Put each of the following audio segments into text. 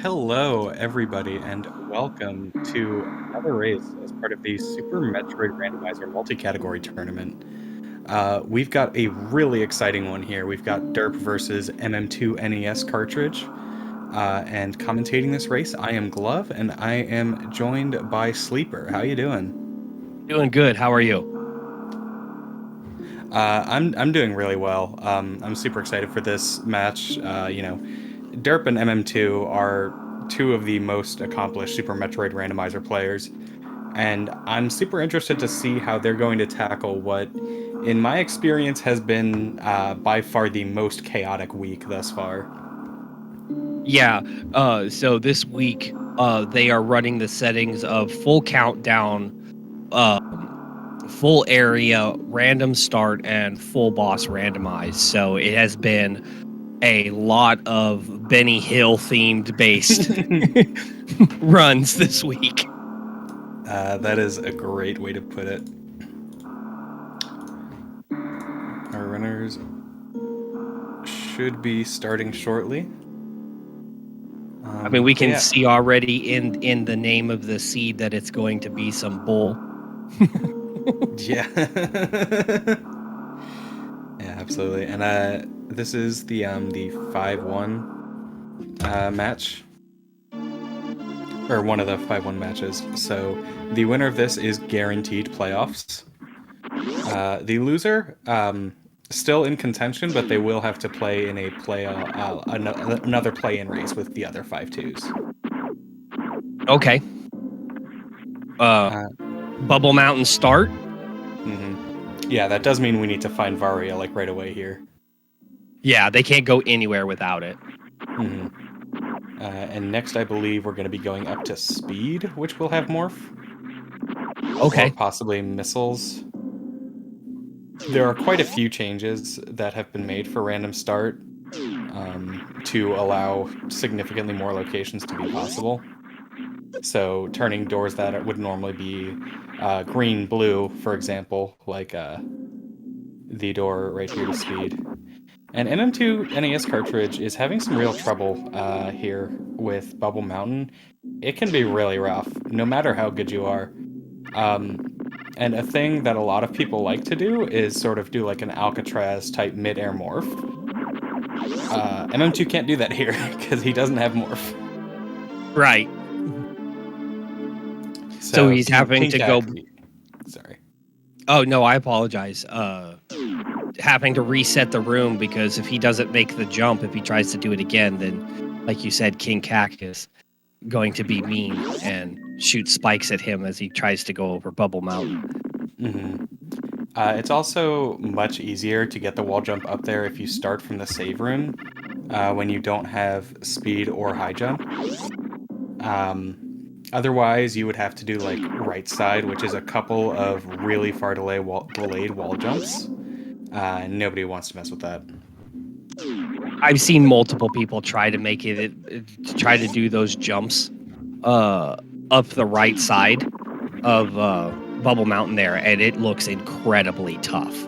Hello, everybody, and welcome to another race as part of the Super Metroid Randomizer multi-category tournament. We've got a really exciting one here. We've got derp versus mm2NES cartridge, and commentating this race, I am Glove, and I am joined by Sleeper. How you doing? Doing good. How are you? I'm doing really well. I'm super excited for this match. Derp and MM2 are two of the most accomplished Super Metroid Randomizer players, and I'm super interested to see how they're going to tackle what, in my experience, has been by far the most chaotic week thus far. Yeah. So this week, they are running the settings of full countdown, full area, random start, and full boss randomized. So it has been a lot of Benny Hill themed based runs this week. That is a great way to put it. Our runners should be starting shortly. I mean, we But can yeah, see already in the name of the seed that it's going to be some bull. yeah. Yeah, absolutely. And this is the 5-1 match, or one of the 5-1 matches. So the winner of this is guaranteed playoffs. The loser, still in contention, but they will have to play in another play-in race with the other 5-2s. Okay. Uh, Bubble Mountain start. yeah, that does mean we need to find Varia like right away here. Yeah, they can't go anywhere without it. And next, I believe we're going to be going up to Speed, which will have Morph, or Okay. possibly Missiles. There are quite a few changes that have been made for Random Start to allow significantly more locations to be possible. So turning doors that would normally be green, blue, for example, like the door right here to Speed. And MM2 NES cartridge is having some real trouble here with Bubble Mountain. It can be really rough, no matter how good you are. And a thing that a lot of people like to do is sort of do like an Alcatraz type mid-air morph. MM2 can't do that here because he doesn't have morph. Right. So So he's having King to go. Cat, sorry. Oh no, I apologize. Having to reset the room because if he doesn't make the jump, if he tries to do it again, then, like you said, King Cack is going to be mean and shoot spikes at him as he tries to go over Bubble Mountain. It's also much easier to get the wall jump up there if you start from the save room when you don't have speed or high jump. Otherwise, you would have to do like right side, which is a couple of really far delayed wall jumps. Nobody wants to mess with that. I've seen multiple people try to make to try to do those jumps up the right side of Bubble Mountain there, and it looks incredibly tough.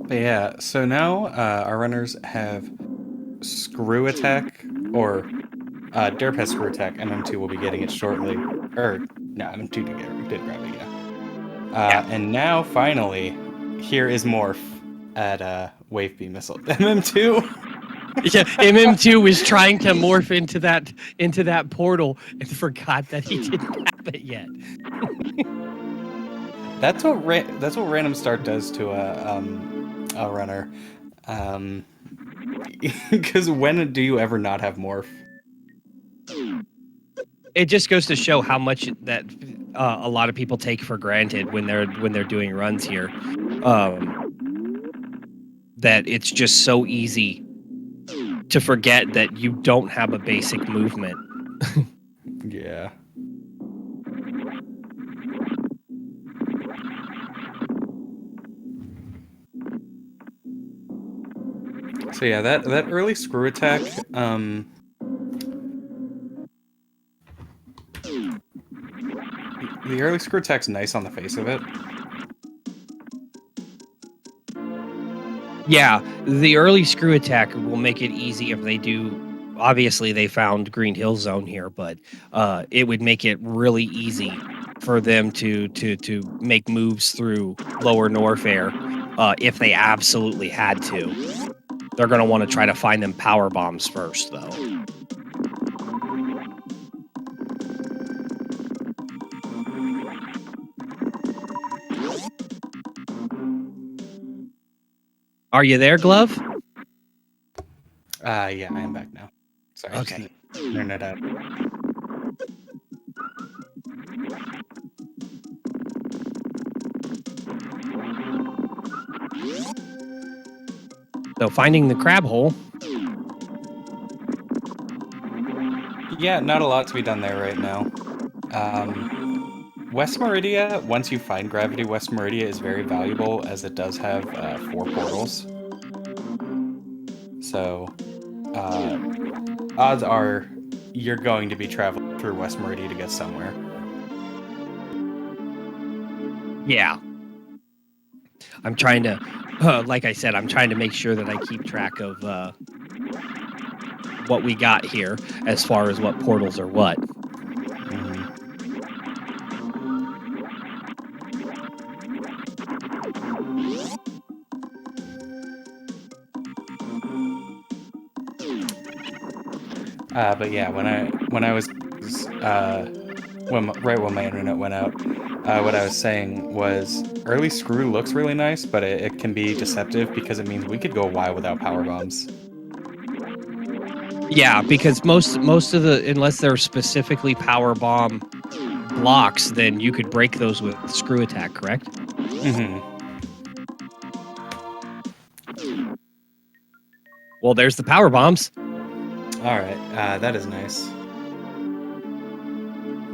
But yeah, so now our runners have screw attack, or derp has screw attack. MM2 will be getting it shortly. Or, no, MM2 did grab it, yeah. Yeah. And now, finally, here is Morph at Wave Beam Missile. MM2? Yeah, MM2 was trying to morph into that portal and forgot that he didn't have it yet. That's what random start does to a runner. Because when do you ever not have morph? It just goes to show how much that a lot of people take for granted when they're doing runs here. That it's just so easy to forget that you don't have a basic movement. Yeah. So yeah, that early screw attack, the early screw attack's nice on the face of it. Yeah, the early screw attack will make it easy if they do. Obviously, they found Green Hill Zone here, but it would make it really easy for them to make moves through Lower Norfair if they absolutely had to. They're going to want to try to find them power bombs first, though. Are you there, Glove? Yeah, I am back now. Sorry, Okay. Internet out. So finding the crab hole. Yeah, not a lot to be done there right now. West Meridia, once you find Gravity, West Meridia is very valuable as it does have 4 portals. So, odds are you're going to be traveling through West Meridia to get somewhere. Yeah. I'm trying to, like I said, I'm trying to make sure that I keep track of what we got here as far as what portals are what. But yeah, when I was right when my internet went out, what I was saying was early screw looks really nice, but it can be deceptive because it means we could go a while without power bombs. Yeah, because most of the, unless they're specifically power bomb blocks, then you could break those with screw attack, correct? Well, there's the power bombs. All right, that is nice.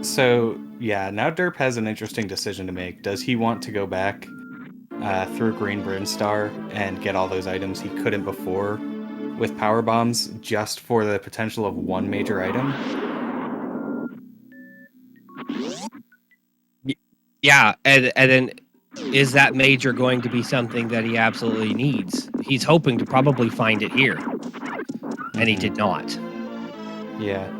So yeah, now Derp has an interesting decision to make. Does he want to go back through Green Brinstar and get all those items he couldn't before with power bombs just for the potential of one major item? Yeah, and then is that major going to be something that he absolutely needs? He's hoping to probably find it here, and he did not. Yeah.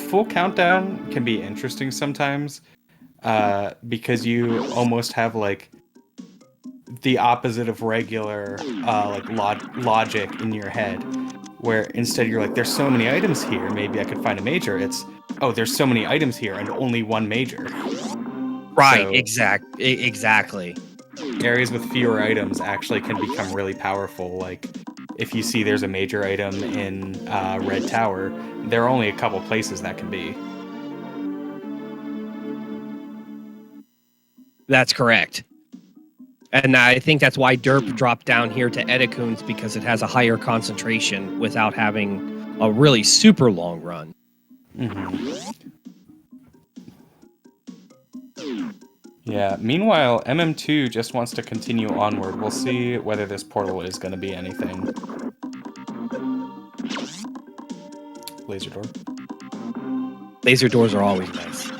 Full countdown can be interesting sometimes because you almost have like the opposite of regular like logic in your head, where instead you're like, there's so many items here, maybe I could find a major. It's, oh, there's so many items here and only one major. Right, So, exactly. Areas with fewer items actually can become really powerful. Like, if you see there's a major item in Red Tower, there are only a couple places that can be. That's correct. And I think that's why Derp dropped down here to Edicoons, because it has a higher concentration without having a really super long run. Yeah, meanwhile, MM2 just wants to continue onward. We'll see whether this portal is going to be anything. Laser door. Laser doors are always nice.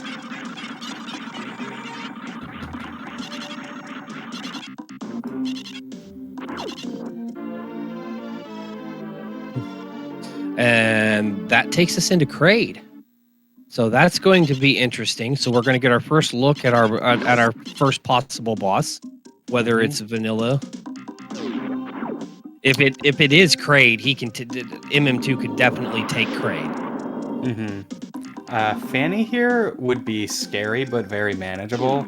And that takes us into Kraid. So that's going to be interesting. So we're going to get our first look at our first possible boss, whether it's vanilla. If it is Kraid, he can MM2 could definitely take Kraid. Fanny here would be scary but very manageable.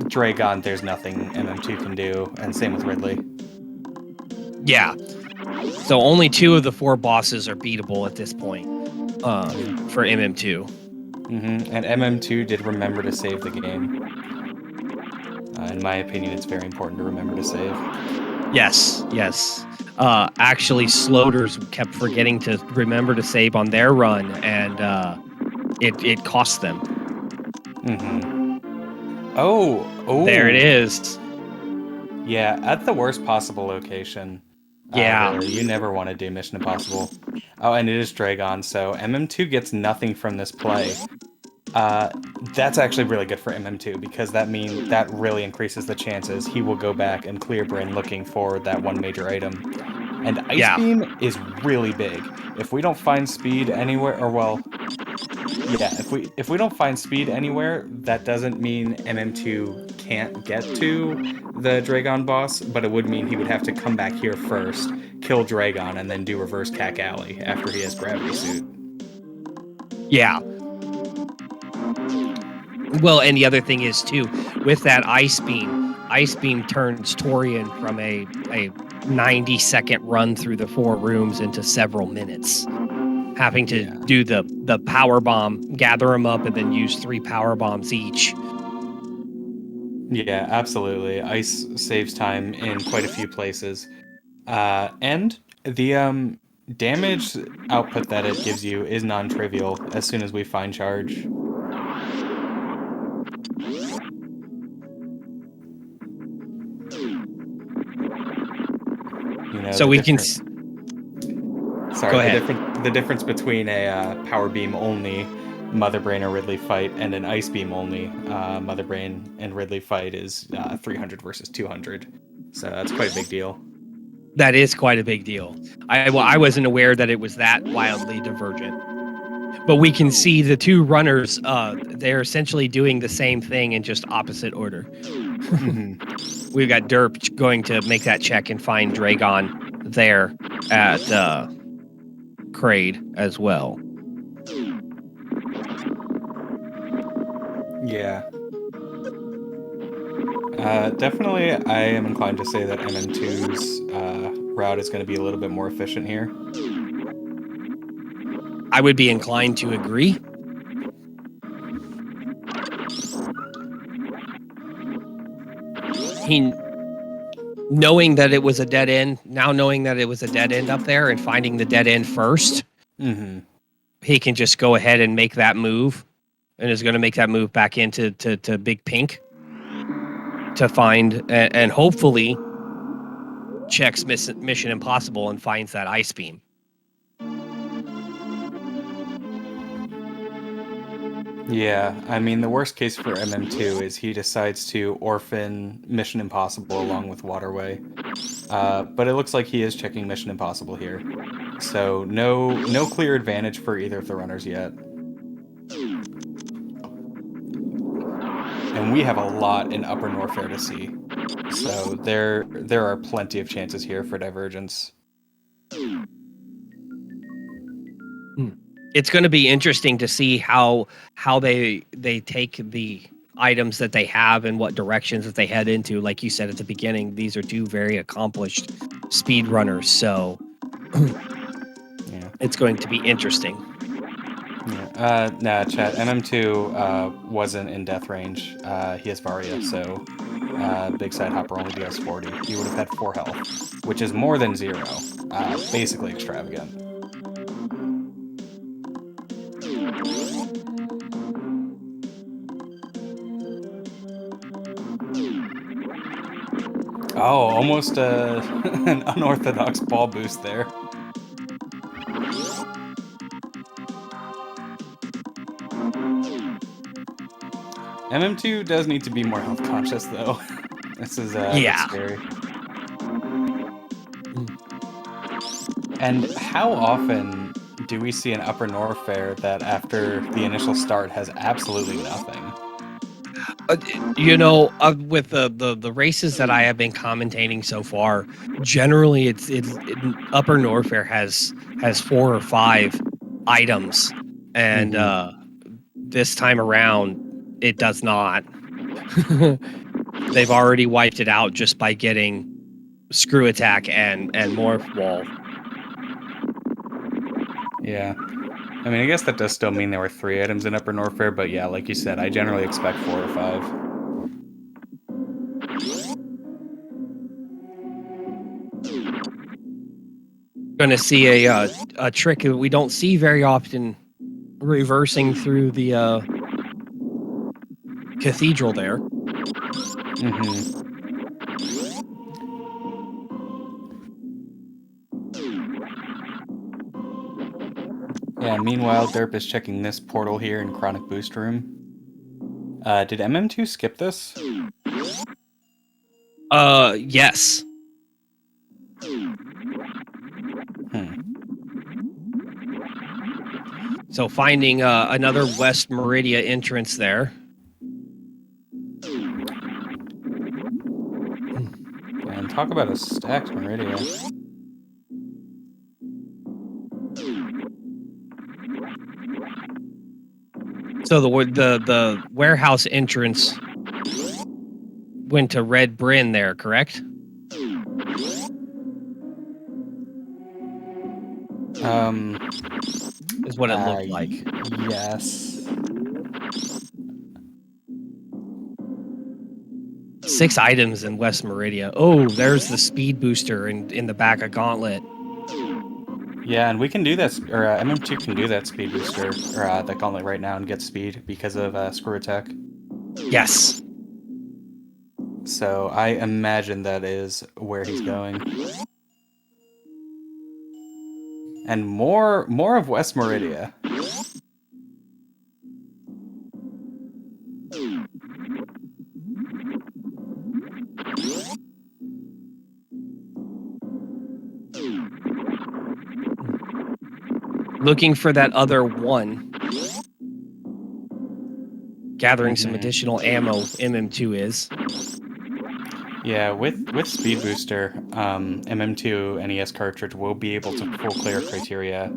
Dragon, there's nothing MM2 can do, and same with Ridley. Yeah. So only 2 of the 4 bosses are beatable at this point for MM2. And MM2 did remember to save the game. In my opinion, it's very important to remember to save. Yes. Actually, Sloters kept forgetting to remember to save on their run, and it cost them. Oh! There it is. Yeah, at the worst possible location. Yeah. Really, you never want to do Mission Impossible. Oh, and it is Dragon, so MM2 gets nothing from this play. That's actually really good for MM2 because that really increases the chances he will go back and clear brain looking for that one major item. And Ice Yeah. Beam is really big. If we don't find speed anywhere, or well, yeah, if we don't find speed anywhere, that doesn't mean MM2 can't get to the Dragon boss, but it would mean he would have to come back here first, kill Dragon, and then do reverse Cack Alley after he has Gravity Suit. Yeah. Well, and the other thing is too, with that Ice Beam turns Torian from a 90-second run through the 4 rooms into several minutes. Having to do the power bomb, gather them up, and then use 3 power bombs each. Yeah, absolutely. Ice saves time in quite a few places. And the damage output that it gives you is non-trivial as soon as we find charge. You know, So the we can. Sorry, Go ahead. the difference between a power beam only Mother Brain or Ridley fight and an Ice Beam only Mother Brain and Ridley fight is 300 versus 200. So that's quite a big deal. That is quite a big deal. I wasn't aware that it was that wildly divergent. But we can see the 2 runners, they're essentially doing the same thing in just opposite order. Mm-hmm. We've got Derp going to make that check and find Dragon there at Kraid as well. Yeah. Definitely, I am inclined to say that MM2's route is going to be a little bit more efficient here. I would be inclined to agree. Knowing that it was a dead end, up there and finding the dead end first, he can just go ahead and make that move, and is going to make that move back into to Big Pink to find and hopefully checks Mission Impossible and finds that Ice Beam. Yeah, I mean, the worst case for MM2 is he decides to orphan Mission Impossible along with Waterway. But it looks like he is checking Mission Impossible here. So no clear advantage for either of the runners yet. And we have a lot in Upper Norfair to see. So there are plenty of chances here for divergence. It's going to be interesting to see how they take the items that they have and what directions that they head into. Like you said at the beginning, these are 2 very accomplished speedrunners, so yeah, it's going to be interesting. Yeah. Nah, chat. MM2 wasn't in death range. He has Varia, so big side hopper only does 40. He would have had 4 health, which is more than 0. Basically extravagant. Oh, almost an unorthodox ball boost there. MM2 does need to be more health conscious, though. This is scary. And how often do we see an Upper Norfair that after the initial start has absolutely nothing? With the races that I have been commentating so far, generally it's Upper Norfair has 4 or 5 items, and this time around it does not. They've already wiped it out just by getting Screw Attack and Morph Wall. Yeah. I mean, I guess that does still mean there were 3 items in Upper Norfair, but yeah, like you said, I generally expect 4 or 5. Gonna see a trick that we don't see very often, reversing through the cathedral there. Yeah, meanwhile, Derp is checking this portal here in Chronic Boost Room. Did MM2 skip this? Yes. Hmm. So finding another West Meridia entrance there. And talk about a stacked Meridia. So the warehouse entrance went to Red Bryn there, correct? Is what it looked like. Yes. 6 items in West Meridia. Oh, there's the speed booster in the back of Gauntlet. Yeah, and we can do that, or MM2 can do that speed booster, or that gauntlet right now and get speed because of screw attack. Yes. So I imagine that is where he's going. And more of West Meridia. Looking for that other one. Gathering some additional ammo, MM2 is. Yeah, with speed booster, MM2 NES cartridge will be able to full clear criteria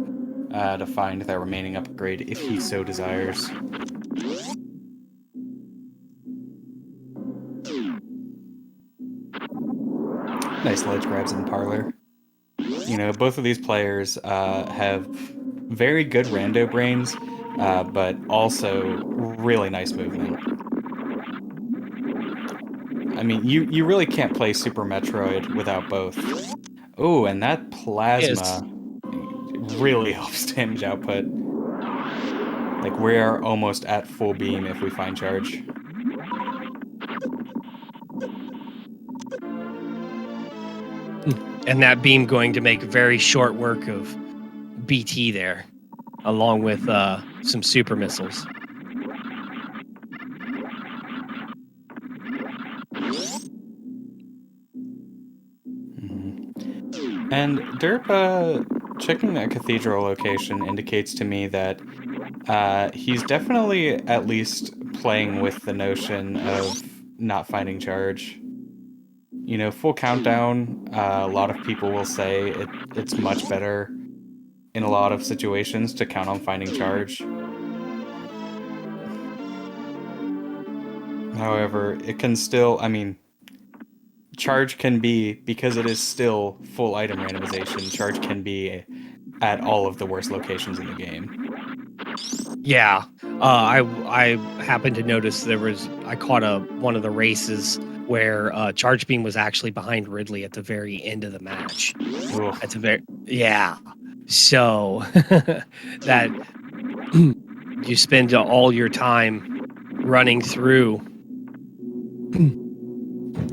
to find that remaining upgrade if he so desires. Nice ledge grabs in parlor. You know, both of these players have very good rando brains, but also really nice movement. I mean, you really can't play Super Metroid without both. Oh, and that Yes. plasma really helps damage output. Like, we are almost at full beam if we find charge. And that beam going to make very short work of BT there, along with some super missiles. And Derp, checking that cathedral location indicates to me that he's definitely at least playing with the notion of not finding charge. You know, full countdown, a lot of people will say it's much better in a lot of situations to count on finding charge. However, it can still, I mean, charge can be, because it is still full item randomization, charge can be at all of the worst locations in the game. Yeah, I happened to notice I caught one of the races where Charge Beam was actually behind Ridley at the very end of the match. Ugh. At the very so that you spend all your time running through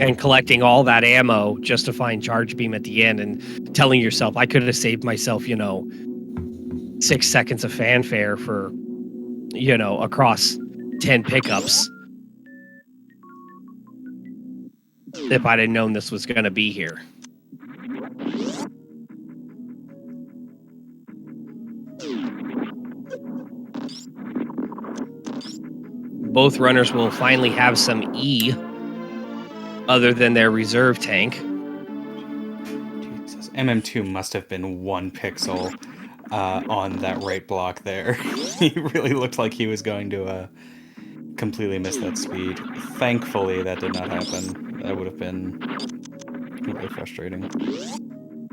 and collecting all that ammo just to find Charge Beam at the end and telling yourself I could have saved myself 6 seconds of fanfare for across 10 pickups if I'd have known this was going to be here. Both runners will finally have some E other than their reserve tank. Jesus. MM2 must have been 1 pixel on that right block there. He really looked like he was going to completely miss that speed. Thankfully, that did not happen. That would have been really frustrating.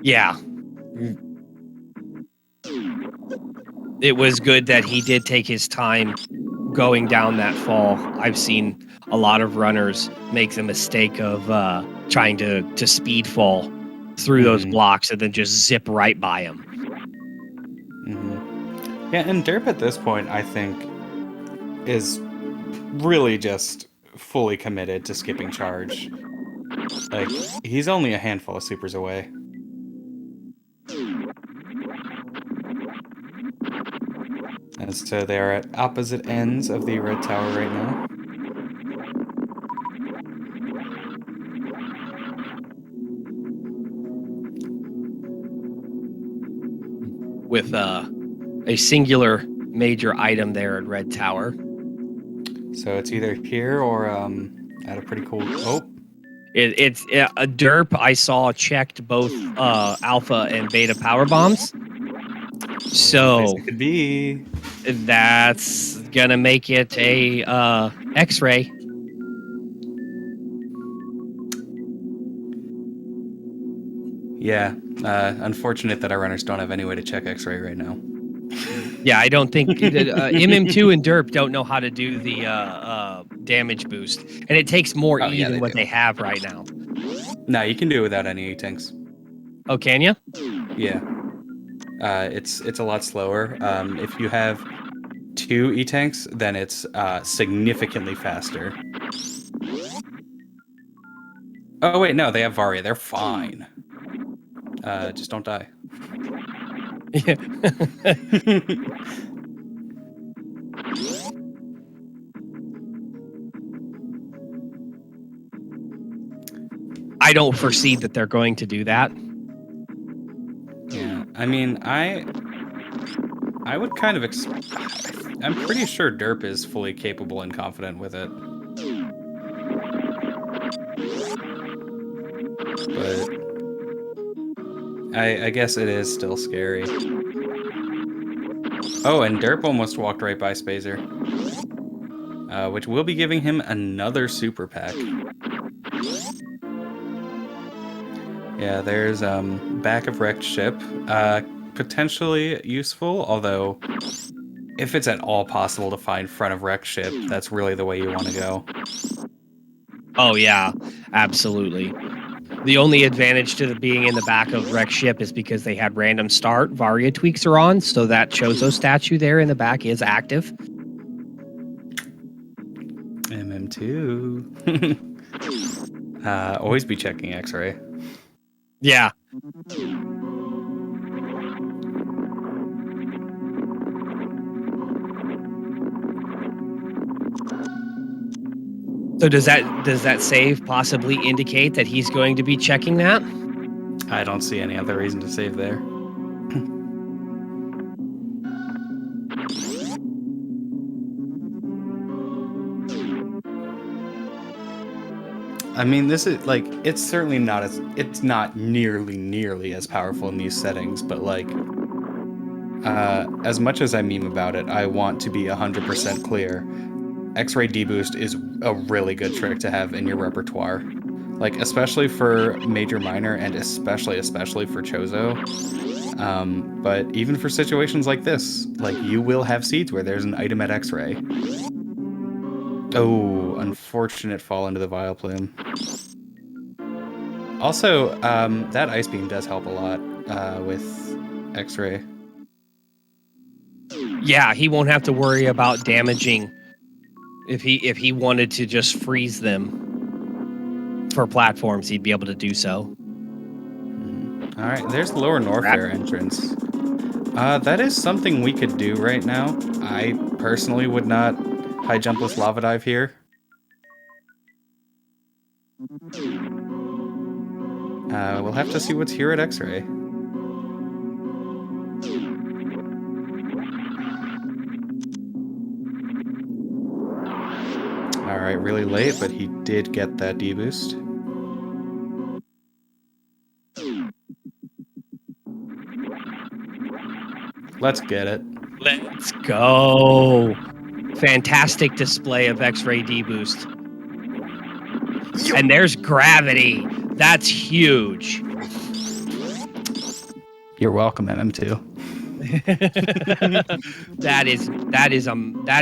Yeah. It was good that he did take his time going down that fall. I've seen a lot of runners make the mistake of trying to speed fall through those blocks and then just zip right by them. Yeah, and Derp at this point, I think, is really just fully committed to skipping charge. Like, he's only a handful of supers away. And so they are at opposite ends of the red tower right now. With a singular major item there at Red Tower. So it's either here or at a pretty cool. Oh, It's a derp. I saw checked both alpha and beta power bombs. So it could be. that's gonna make it a X-ray. Yeah, unfortunate that our runners don't have any way to check X-ray right now. Yeah, I don't think MM2 and derp don't know how to do the damage boost, and it takes more E than what they have right now. No, you can do it without any E-tanks. Oh, can you? Yeah. It's a lot slower. If you have 2 E-tanks, then it's significantly faster. Oh wait, no, they have Varia. They're fine. Just don't die. Yeah. I don't foresee that they're going to do that. Yeah, I mean, I would kind of. I'm pretty sure derp is fully capable and confident with it. But I guess it is still scary. Oh, and derp almost walked right by Spazer. Which will be giving him another super pack. Yeah, there's back of wrecked ship. Potentially useful, although if it's at all possible to find front of wrecked ship, that's really the way you want to go. Oh yeah, absolutely. The only advantage to being in the back of wrecked ship is because they had random start. Varia tweaks are on, so that Chozo statue there in the back is active. MM2. Always be checking X-ray. Yeah. So does that save possibly indicate that he's going to be checking that? I don't see any other reason to save there. I mean, this is like, it's certainly not it's not nearly as powerful in these settings, but like, as much as I meme about it, I want to be 100% clear. X-ray deboost is a really good trick to have in your repertoire. Like, especially for Major Minor and especially for Chozo. But even for situations like this, like, you will have seeds where there's an item at X-ray. Oh, unfortunate fall into the Vile Plume. Also, that Ice Beam does help a lot with X-ray. Yeah, he won't have to worry about damaging if he wanted to just freeze them for platforms, he'd be able to do so. All right, there's the lower Norfair entrance. That is something we could do right now. I personally would not high jumpless lava dive here. We'll have to see what's here at X-ray. Alright, really late, but he did get that deboost. Let's get it. Let's go. Fantastic display of X-ray deboost. And there's gravity. That's huge. You're welcome, MM2. that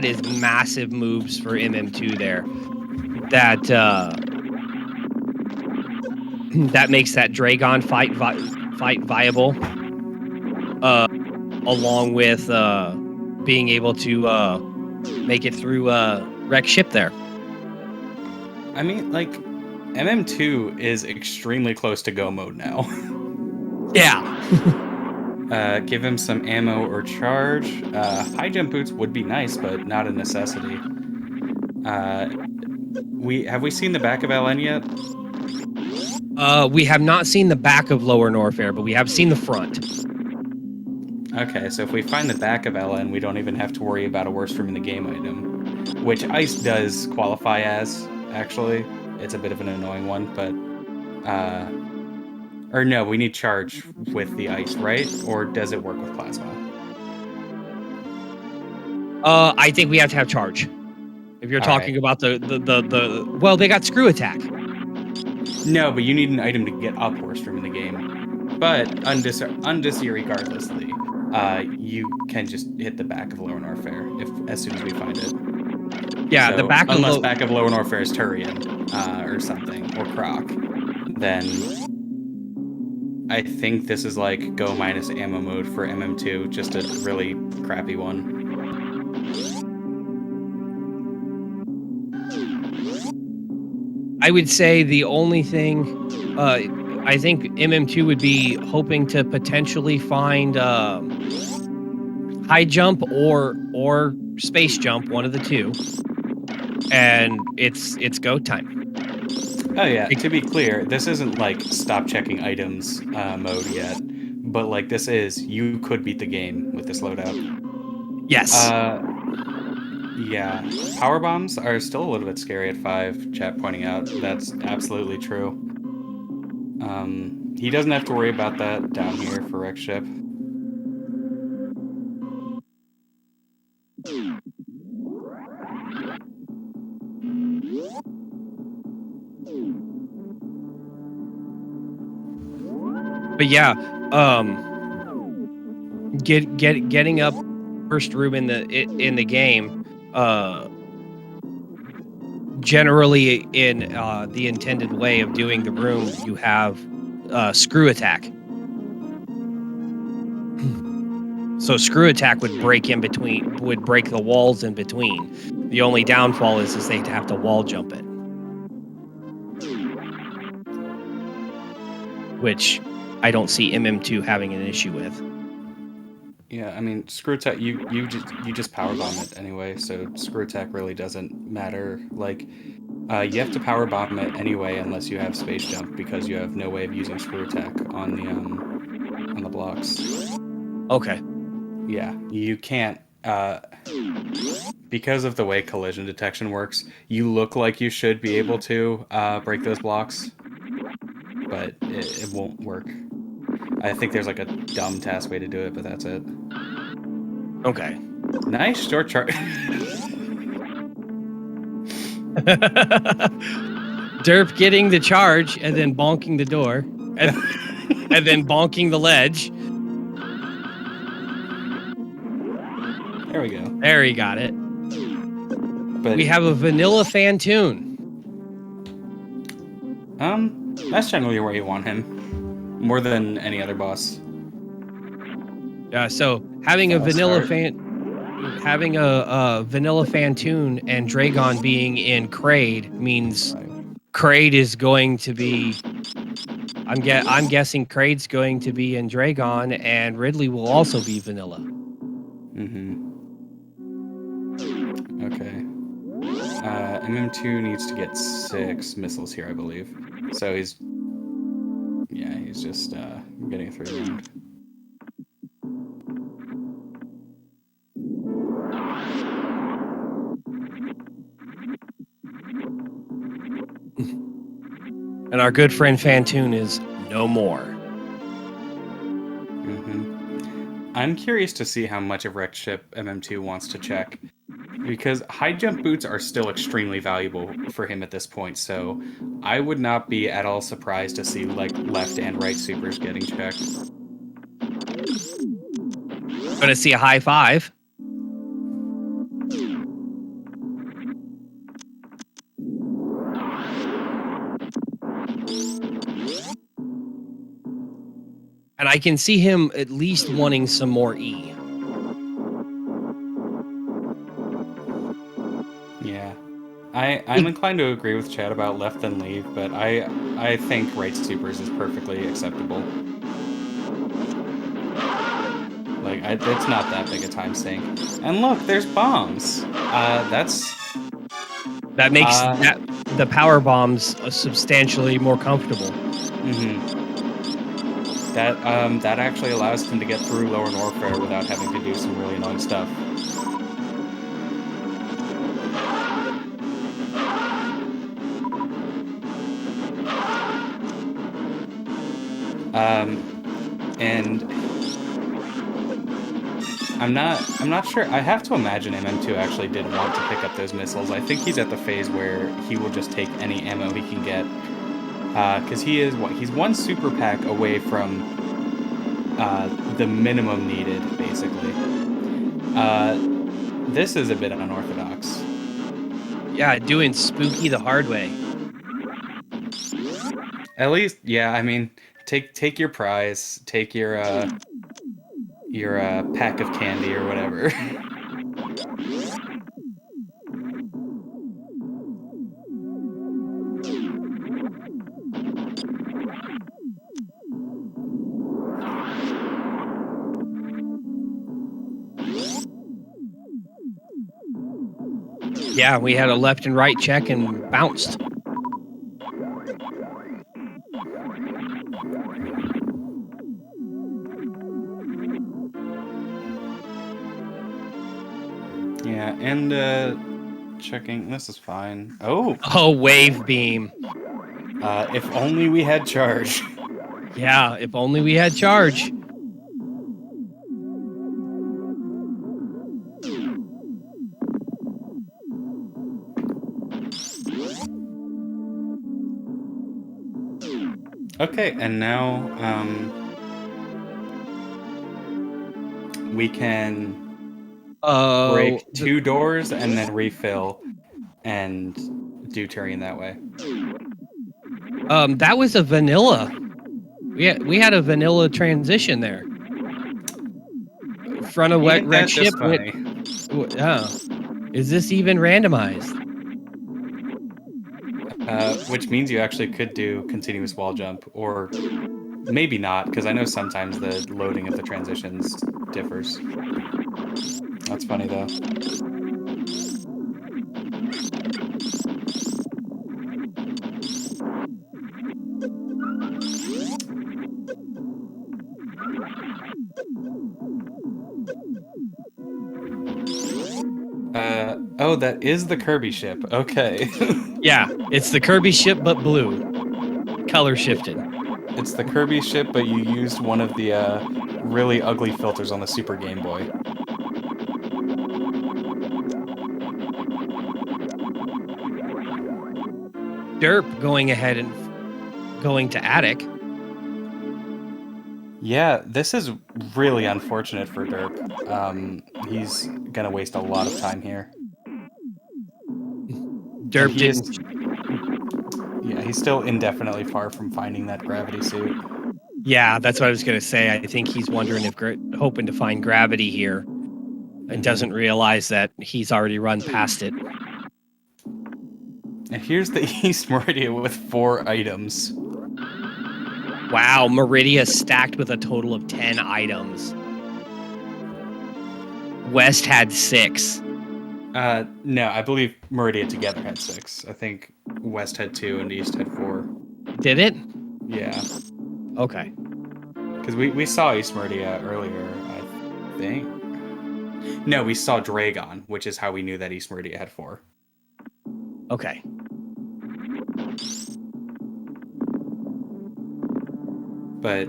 is massive moves for MM2 there. That makes that Dragon fight viable. Along with being able to make it through wreck ship there. I mean, like, MM2 is extremely close to go mode now. Yeah. Give him some ammo or charge. High jump boots would be nice, but not a necessity. We seen the back of LN yet? We have not seen the back of Lower Norfair, but we have seen the front. Okay, so if we find the back of LN, we don't even have to worry about a worst room in the game item, which ice does qualify as, actually. It's a bit of an annoying one, but or no, we need charge with the ice, right? Or does it work with plasma? I think we have to have charge. If you're All talking right. about the well, they got screw attack. No, but you need an item to get up worst room in the game. But regardlessly, you can just hit the back of Lower Norfair as soon as we find it. Yeah, So, the back of unless back of Lower Norfair is Turian or something, or Croc, then I think this is like go minus ammo mode for MM2, just a really crappy one. I would say the only thing, I think MM2 would be hoping to potentially find high jump or space jump, one of the two, and it's go time. Oh yeah, to be clear, this isn't like stop checking items mode yet, but like this is you could beat the game with this loadout. Yes. Yeah, power bombs are still a little bit scary at 5. Chat pointing out that's absolutely true. He doesn't have to worry about that down here for Rex Ship. But yeah, getting up first room in the game, generally in the intended way of doing the room, you have screw attack. So screw attack would break the walls in between. The only downfall is they'd have to wall jump it, which I don't see MM2 having an issue with. Yeah, I mean, screw attack. You just power bomb it anyway, so screw attack really doesn't matter. Like, you have to power bomb it anyway unless you have space jump because you have no way of using screw attack on the blocks. Okay. Yeah, you can't. Because of the way collision detection works, you look like you should be able to break those blocks, but it won't work. I think there's like a dumb task way to do it, but that's it. Okay. Nice short chart. Derp getting the charge and then bonking the door and, and then bonking the ledge. There we go. There he got it. But we have a vanilla Fantoon. That's generally where you want him, more than any other boss. So having a vanilla Fantoon and Dragon being in Kraid means Kraid is going to be. I'm guessing Kraid's going to be in Dragon, and Ridley will also be vanilla. Okay. MM2 needs to get 6 missiles here, I believe. So he's just getting through the round. And our good friend Fantoon is no more. I'm curious to see how much of Rex Ship MM2 wants to check, because high jump boots are still extremely valuable for him at this point, so I would not be at all surprised to see like left and right supers getting checked. Gonna see a high 5. And I can see him at least wanting some more E. Yeah. I'm inclined to agree with Chad about left then leave, but I think right supers is perfectly acceptable. It's not that big a time sink. And look, there's bombs. That makes Uh, the power bombs substantially more comfortable. that actually allows him to get through Lower Norfair without having to do some really annoying stuff. And I'm not sure. I have to imagine MM2 actually did want to pick up those missiles. I think he's at the phase where he will just take any ammo he can get. Because he's one super pack away from the minimum needed, basically. This is a bit unorthodox. Yeah, doing spooky the hard way. At least, yeah. I mean, take your prize, take your pack of candy or whatever. Yeah, we had a left and right check and bounced. Yeah, and checking. This is fine. Oh, wave beam. if only we had charge. Yeah, if only we had charge. Okay, and now we can break 2 doors and then refill and do Turian that way. That was a vanilla. We had a vanilla transition there. Front of wet Ain't red that ship just funny? Is this even randomized? Which means you actually could do continuous wall jump, or maybe not, because I know sometimes the loading of the transitions differs. That's funny, though. Oh, that is the Kirby ship. Okay. Yeah, it's the Kirby ship, but blue. Color shifted. It's the Kirby ship, but you used one of the really ugly filters on the Super Game Boy. Derp going ahead and going to attic. Yeah, this is really unfortunate for Derp. He's gonna waste a lot of time here. Derp didn't. Yeah, he's still indefinitely far from finding that gravity suit. Yeah, that's what I was gonna say. I think he's wondering if hoping to find gravity here, and doesn't realize that he's already run past it. And here's the East Meridia with 4 items. Wow, Meridia stacked with a total of 10 items. West had 6. No, I believe Meridia together had 6. I think West had 2 and East had 4. Did it? Yeah. Okay. Because we saw East Meridia earlier, I think. No, we saw Dragon, which is how we knew that East Meridia had 4. Okay. But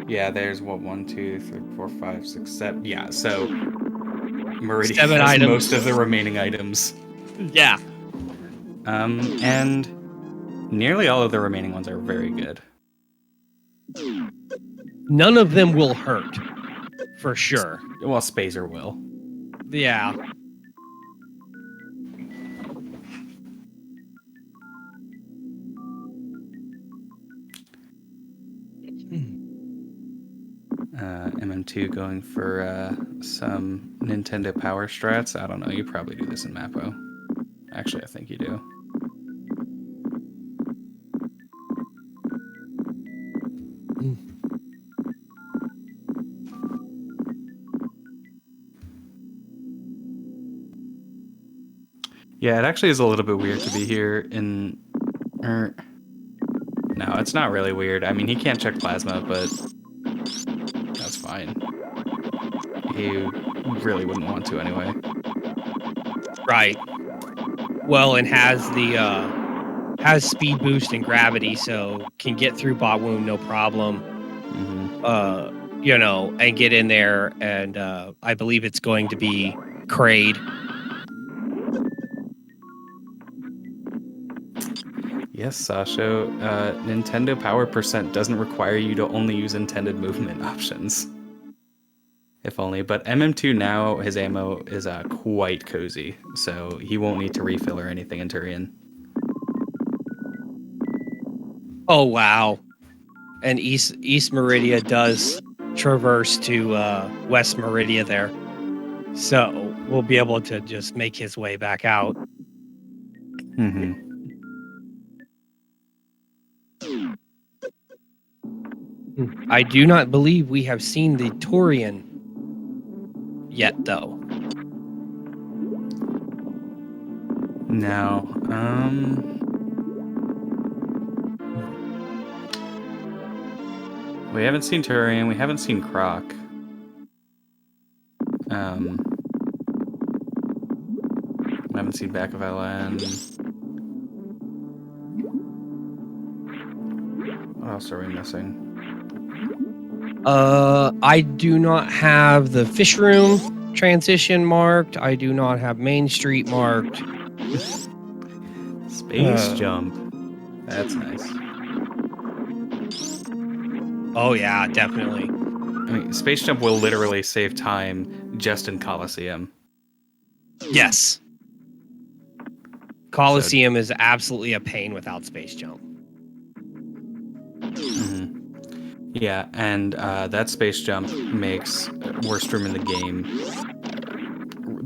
yeah, there's what 1, 2, 3, 4, 5, 6, 7. Yeah, so Meridia 7 has items. most of the remaining items. Yeah. And nearly all of the remaining ones are very good. None of them will hurt, for sure. Well, Spazer will. Yeah. MM2 going for some Nintendo Power Strats. I don't know. You probably do this in Mappo. Actually, I think you do. Yeah, it actually is a little bit weird to be here in... Er, no, it's not really weird. I mean, he can't check plasma, but that's fine. He really wouldn't want to anyway. Right. Well, and has speed boost and gravity, so can get through bot wound no problem. And get in there, and I believe it's going to be Kraid. Yes, Sasha. Nintendo Power Percent doesn't require you to only use intended movement options. If only. But MM2 now, his ammo is quite cozy, so he won't need to refill or anything in Turian. Oh, wow. And East Meridia does traverse to West Meridia there. So we'll be able to just make his way back out. Mm-hmm. I do not believe we have seen the Torian yet, though. Now, we haven't seen Turian, we haven't seen Croc. We haven't seen back of LN. What else are we missing? I do not have the fish room transition marked. I do not have Main Street marked. Space jump. That's nice. Oh yeah, definitely. I mean, space jump will literally save time just in Coliseum. Yes. Coliseum is absolutely a pain without space jump. Mm-hmm. Yeah, and that space jump makes worst room in the game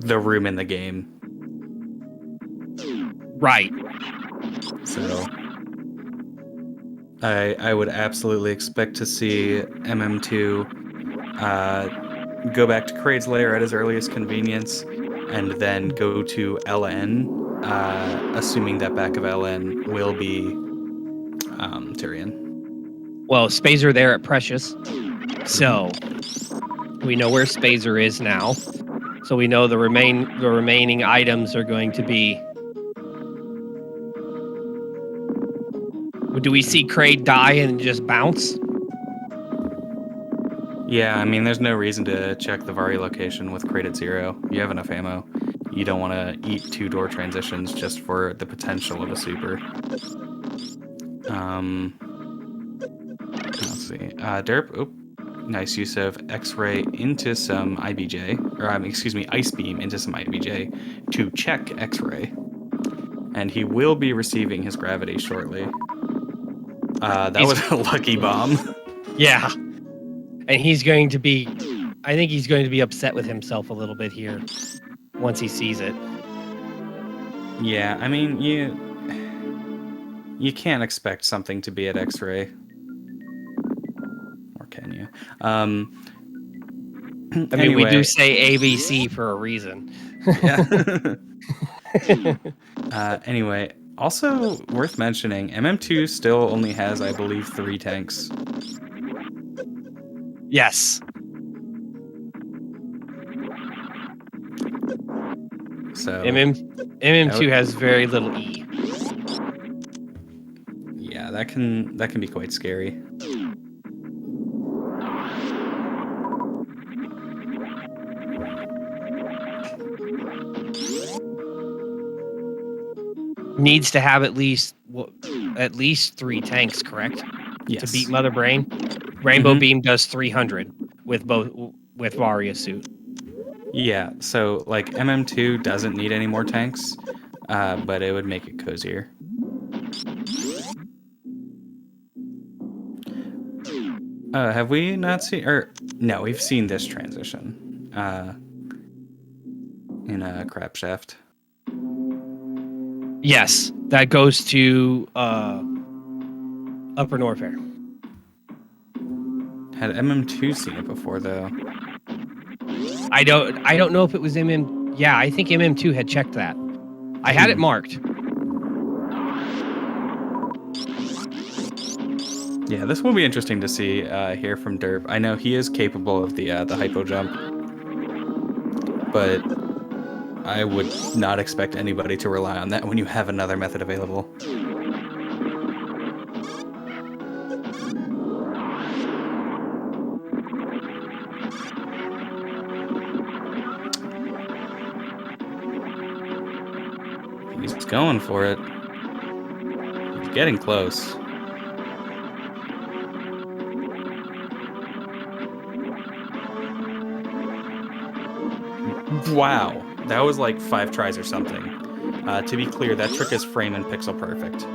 the room in the game. Right. So I would absolutely expect to see MM2 go back to Kraid's lair at his earliest convenience, and then go to LN, assuming that back of LN will be Tyrion. Well, Spazer there at Precious, so we know where Spazer is now. So we know the remaining items are going to be. Do we see Kraid die and just bounce? Yeah, I mean, there's no reason to check the Vari location with Kraid at 0. You have enough ammo. You don't want to eat 2-door transitions just for the potential of a super. Let's see. Derp. Oop. Nice use of X-ray into some IBJ, or excuse me, Ice Beam into some IBJ to check X-ray. And he will be receiving his gravity shortly. That was a lucky bomb. Yeah. And he's going to be, I think he's going to be upset with himself a little bit here once he sees it. Yeah, I mean, you can't expect something to be at X-ray. Or can you? I mean, anyway. we do say ABC for a reason. Yeah. Anyway, also worth mentioning, MM2 still only has, I believe, 3 tanks. Yes. So MM2 has very little E. Yeah, that can be quite scary. Needs to have at least 3 tanks, correct? Yes. To beat Mother Brain. Rainbow Beam does 300 with Varia suit. Yeah, so like MM2 doesn't need any more tanks, but it would make it cozier. Have we not seen, or no, we've seen this transition in a Crab Shaft. Yes, that goes to Upper Norfair. Had MM2 seen it before though? I don't know if it was MM. Yeah, I think MM2 had checked that. I had it marked. Yeah, this will be interesting to see here from Derp. I know he is capable of the hypo jump, but I would not expect anybody to rely on that when you have another method available. He's going for it. He's getting close. Wow, that was like 5 tries or something. To be clear, that trick is frame and pixel perfect.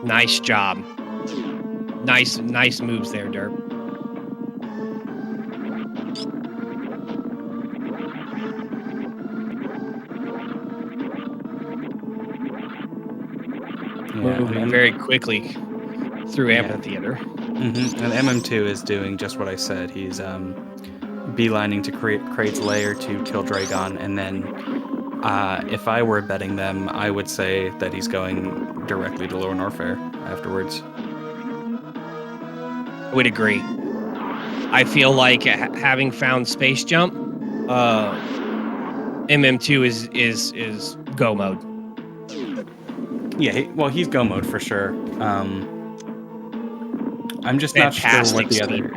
Nice job. Nice moves there, Derp. Yeah, moving very quickly through amphitheater. And MM2 is doing just what I said. He's beelining to Kraid's lair to kill Dragon, and then if I were betting them, I would say that he's going directly to Lower Norfair afterwards. I would agree. I feel like having found Space Jump, MM2 is go mode. Yeah, he's go mode for sure. I'm just not sure what the other.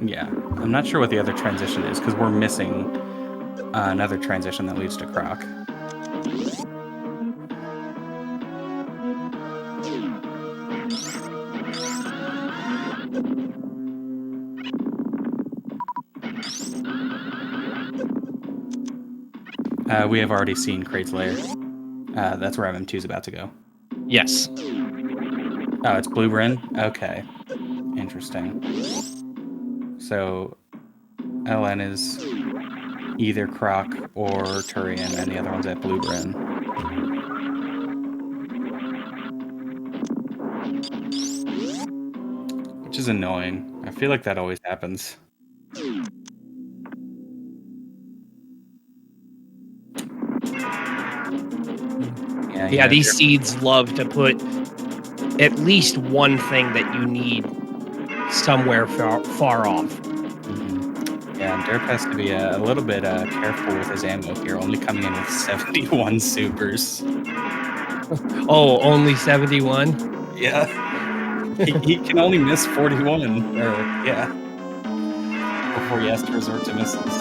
Yeah, I'm not sure what the other transition is because we're missing another transition that leads to Croc. We have already seen Kraid's lair. That's where MM2 is about to go. Yes. Oh, it's Blue Ren? Okay. Interesting. So, LN is either Croc or Turian, and the other one's at Blue Ren. Which is annoying. I feel like that always happens. Yeah, these seeds love to put at least one thing that you need somewhere far off. Yeah, and Derp has to be a little bit careful with his ammo here, only coming in with 71 supers. Oh, only 71? Yeah. he can only miss 41, before he has to resort to missiles.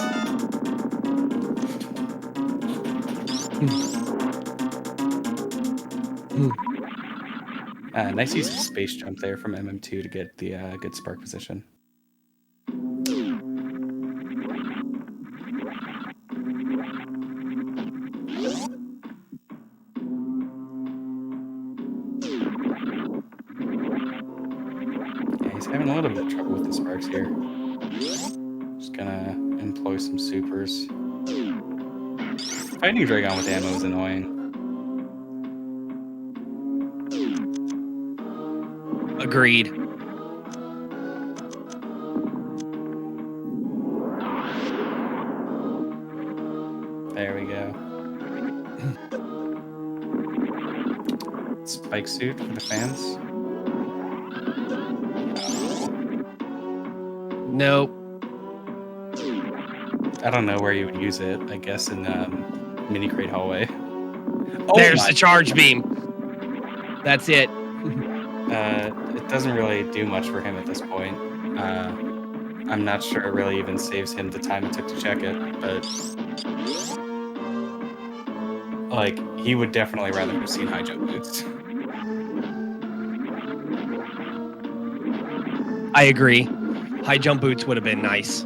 Nice use of space jump there from MM2 to get the good spark position. Yeah, he's having a little bit of trouble with the sparks here. Just gonna employ some supers. Fighting Dragon with ammo is annoying. Agreed. There we go. Spike suit for the fans. Nope. I don't know where you would use it. I guess in mini crate hallway. Oh, there's the charge beam. That's it. It doesn't really do much for him at this point. I'm not sure it really even saves him the time it took to check it, but like he would definitely rather have seen high jump boots. I agree. High jump boots would have been nice.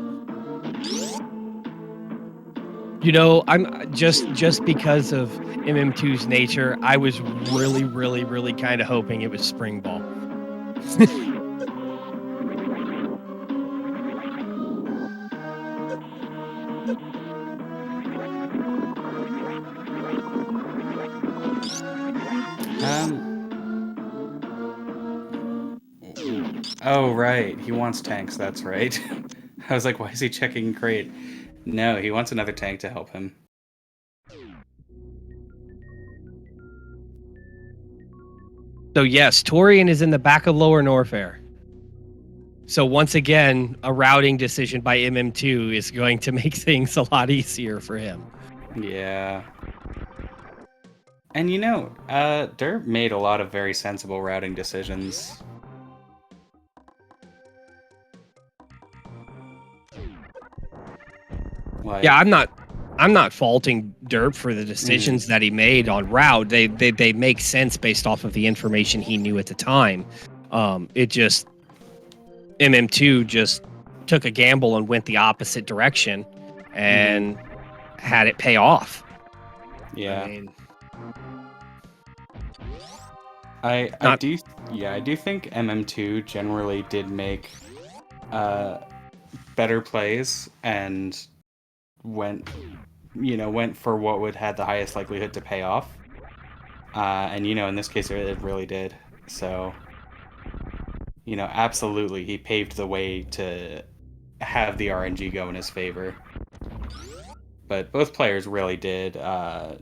You know, I'm just because of MM2's nature, I was really kind of hoping it was spring ball. Oh right, he wants tanks. That's right. I was like, why is he checking crate? No, he wants another tank to help him. So yes, Torian is in the back of lower Norfair. So once again, a routing decision by MM2 is going to make things a lot easier for him. Yeah. And you know, derp made a lot of very sensible routing decisions. Like, Yeah, I'm not faulting derp for the decisions that he made on route. They make sense based off of the information he knew at the time. It just MM2 just took a gamble and went the opposite direction and had it pay off. Yeah. I mean, I do think MM2 generally did make better plays and went for what would had the highest likelihood to pay off. And in this case it really did. So, absolutely he paved the way to have the RNG go in his favor. But both players really did, derp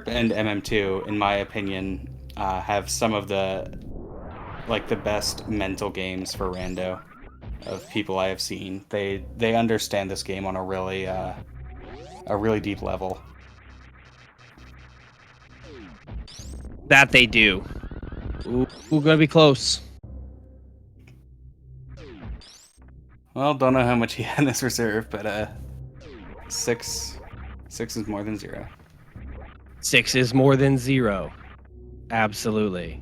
and MM2, in my opinion, have some of the best mental games for rando of people I have seen. They understand this game on a really deep level. that they do. Ooh, gonna be close. Well, don't know how much he had in this reserve, but 6 is more than 0. 6 is more than 0. Absolutely.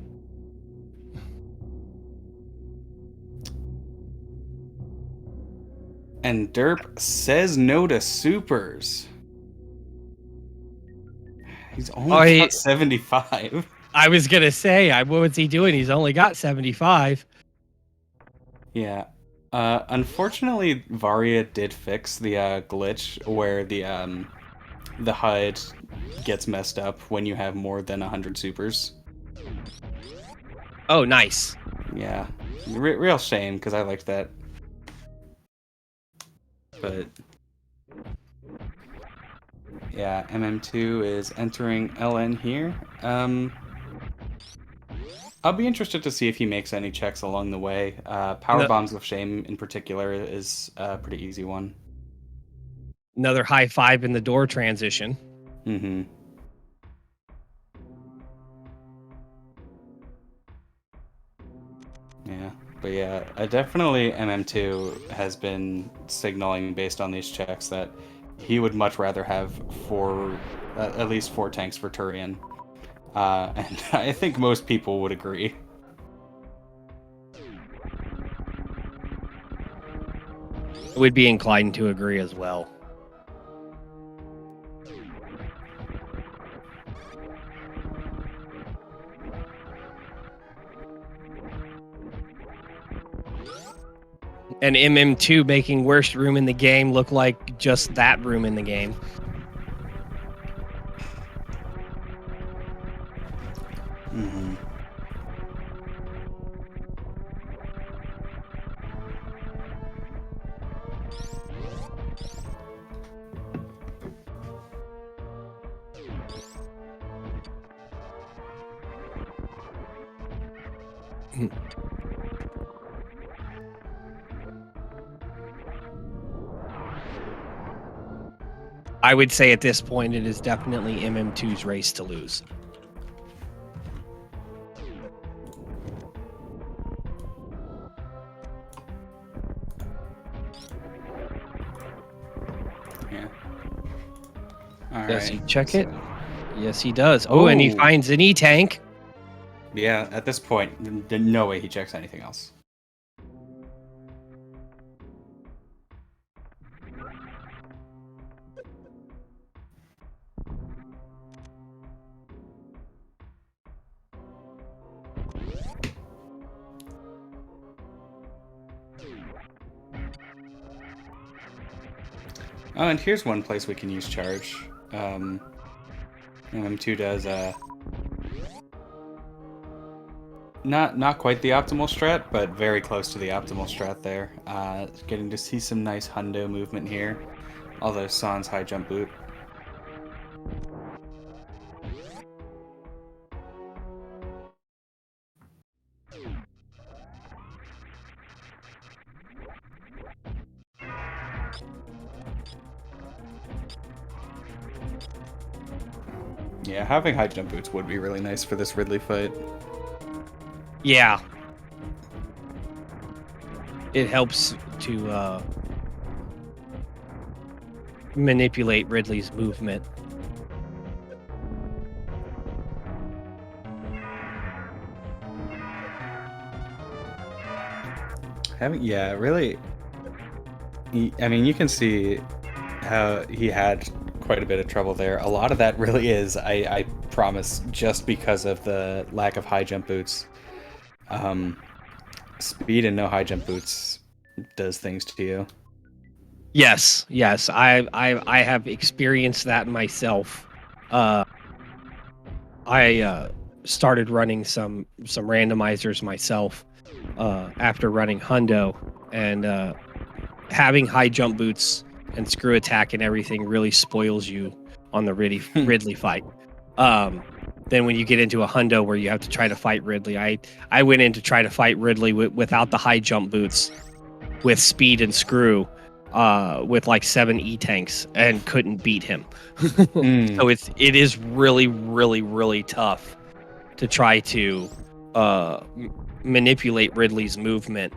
And derp says no to supers. He's only got 75. I was gonna say, what was he doing? He's only got 75. Yeah. Unfortunately, Varia did fix the glitch where the HUD gets messed up when you have more than 100 supers. Oh, nice. Yeah. Real shame, because I liked that. But yeah, MM2 is entering LN here. I'll be interested to see if he makes any checks along the way. Power Bombs of Shame in particular is a pretty easy one. Another high five in the door transition. Mm-hmm. Yeah, but yeah, definitely MM2 has been signaling based on these checks that he would much rather have at least 4 tanks for Turian. And I think most people would agree. Would be inclined to agree as well. And MM2 making worst room in the game look like just that room in the game. Mm-hmm. I would say at this point it is definitely MM2's race to lose. Yeah. Does he check it? Yes, he does. Oh, and he Oh. finds an E-tank. Yeah, at this point, no way he checks anything else. Oh, and here's one place we can use charge. MM2 does not quite the optimal strat, but very close to the optimal strat there. Getting to see some nice hundo movement here. Although San's high jump boot. Yeah, having high jump boots would be really nice for this Ridley fight. Yeah. It helps to manipulate Ridley's movement. Yeah, really. I mean, you can see how he had quite a bit of trouble there. A lot of that really is, I promise, just because of the lack of high jump boots. Speed and no high jump boots does things to you. Yes, yes, I have experienced that myself. I started running some randomizers myself after running Hundo, and having high jump boots and screw attack and everything really spoils you on the Ridley fight. Then when you get into a Hundo where you have to try to fight Ridley, I went in to try to fight Ridley without the high jump boots, with speed and screw, with like 7 E-tanks, and couldn't beat him. So it is really, really, really tough to try to manipulate Ridley's movement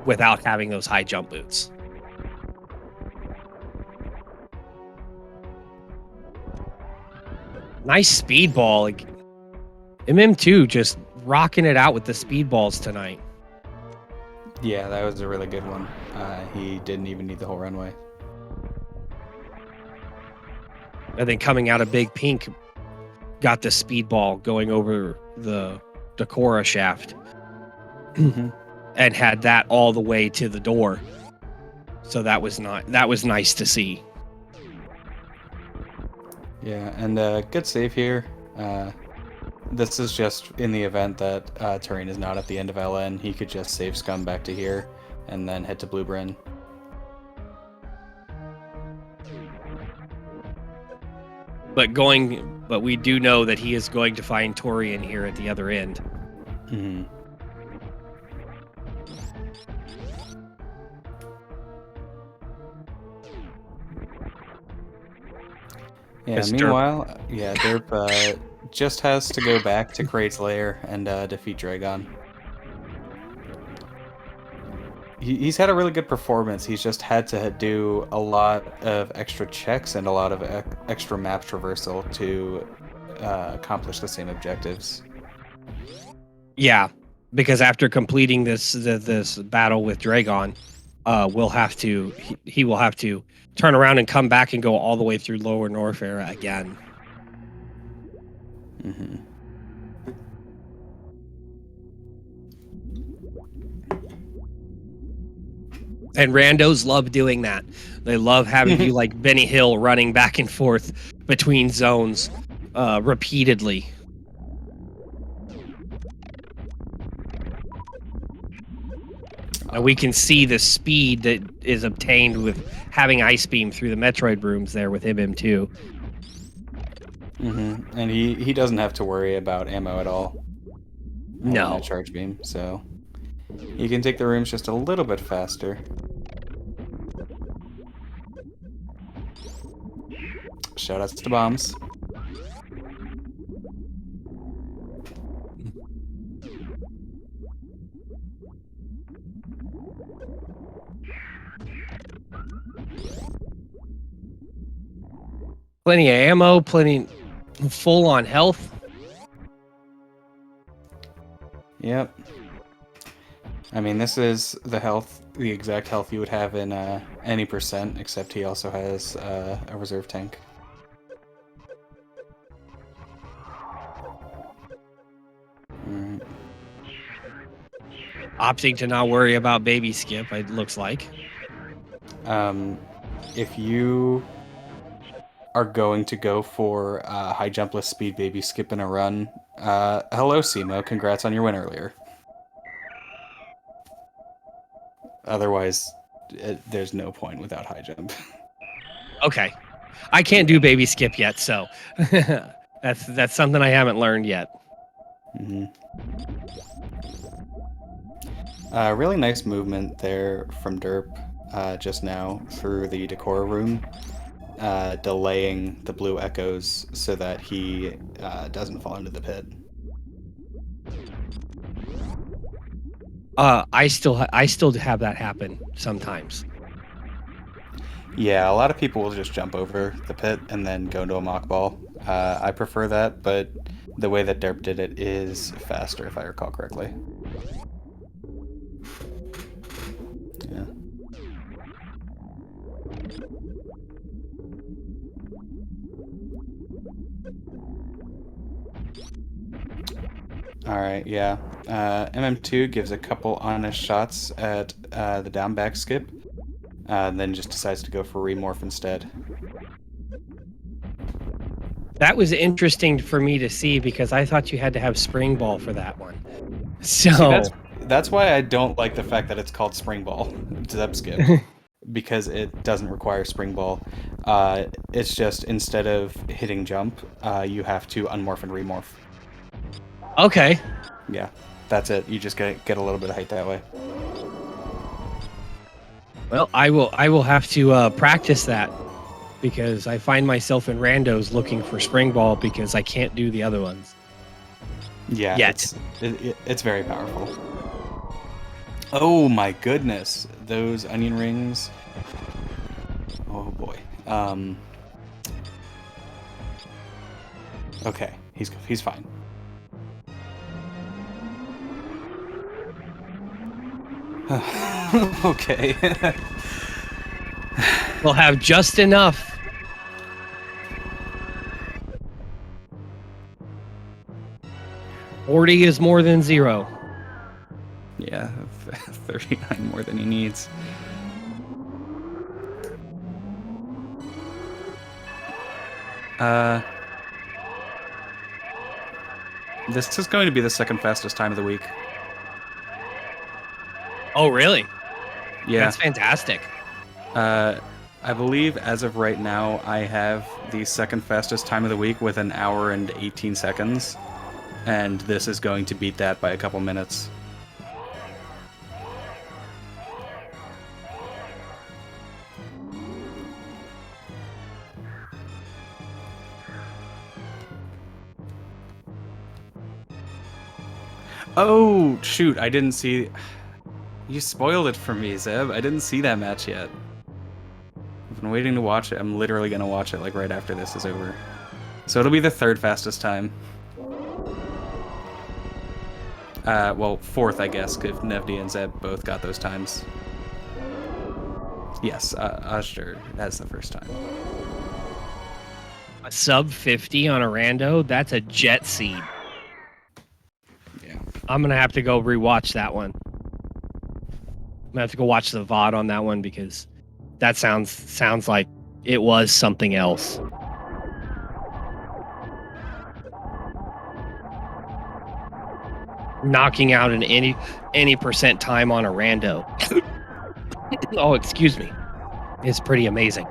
without having those high jump boots. Nice speedball. Like, MM2 just rocking it out with the speedballs tonight. Yeah, that was a really good one. He didn't even need the whole runway. And then coming out of Big Pink, got the speedball going over the Decora shaft. And had that all the way to the door. So that was nice to see. Yeah, and good save here. This is just in the event that Turing is not at the end of LN. He could just save Scum back to here and then head to Blue Bryn. But we do know that he is going to find Torian here at the other end. Yeah, meanwhile, derp just has to go back to Kraid's lair and defeat Dragon. He's had a really good performance. He's just had to do a lot of extra checks and a lot of extra map traversal to accomplish the same objectives. Yeah, because after completing this battle with Dragon, he will have to turn around and come back and go all the way through Lower Norfair again. And randos love doing that. They love having you like Benny Hill running back and forth between zones repeatedly. And we can see the speed that is obtained with having Ice Beam through the Metroid rooms there with MM2. And he doesn't have to worry about ammo at all. No. Charge beam, so he can take the rooms just a little bit faster. Shoutouts to bombs. Plenty of ammo, plenty full on health. Yep. I mean, this is the exact health you would have in any percent, except he also has a reserve tank. Opting to not worry about baby skip, it looks like. If you are going to go for high jumpless speed baby skip in a run, hello Simo, congrats on your win earlier. Otherwise, there's no point without high jump. Okay. I can't do baby skip yet, so that's something I haven't learned yet. Really nice movement there from derp just now through the Decora room. delaying the blue echoes so that he doesn't fall into the pit. I still have that happen sometimes. Yeah, a lot of people will just jump over the pit and then go into a mock ball. I prefer that, but the way that derp did it is faster, if I recall correctly. Yeah. All right, yeah. MM2 gives a couple honest shots at the down back skip, and then just decides to go for remorph instead. That was interesting for me to see because I thought you had to have spring ball for that one. So See, that's why I don't like the fact that it's called spring ball, zeb skip, because it doesn't require spring ball. It's just instead of hitting jump, you have to unmorph and remorph. okay. Yeah, that's it. You just get a little bit of height that way. Well, I will have to practice that because I find myself in randos looking for spring ball because I can't do the other ones. Yeah, Yet. it's very powerful. Oh my goodness, those onion rings. Oh boy. Okay, he's fine. Okay. We'll have just enough. $40 is more than 0. Yeah, 39 more than he needs. This is going to be the second fastest time of the week. Oh, really? Yeah. That's fantastic. I believe as of right now, I have the second fastest time of the week with 1 hour and 18 seconds. And this is going to beat that by a couple minutes. Oh, shoot, I didn't see... You spoiled it for me, Zeb. I didn't see that match yet. I've been waiting to watch it. I'm literally going to watch it like right after this is over. So it'll be the third fastest time. Well, fourth, I guess, if Nevdi and Zeb both got those times. Yes, Ashter, that's the first time. A sub 50 on a rando, that's a jet seed. Yeah. I'm going to have to go rewatch that one. I'm going to have to go watch the VOD on that one because that sounds like it was something else. Knocking out an any percent time on a rando. Oh, excuse me. It's pretty amazing.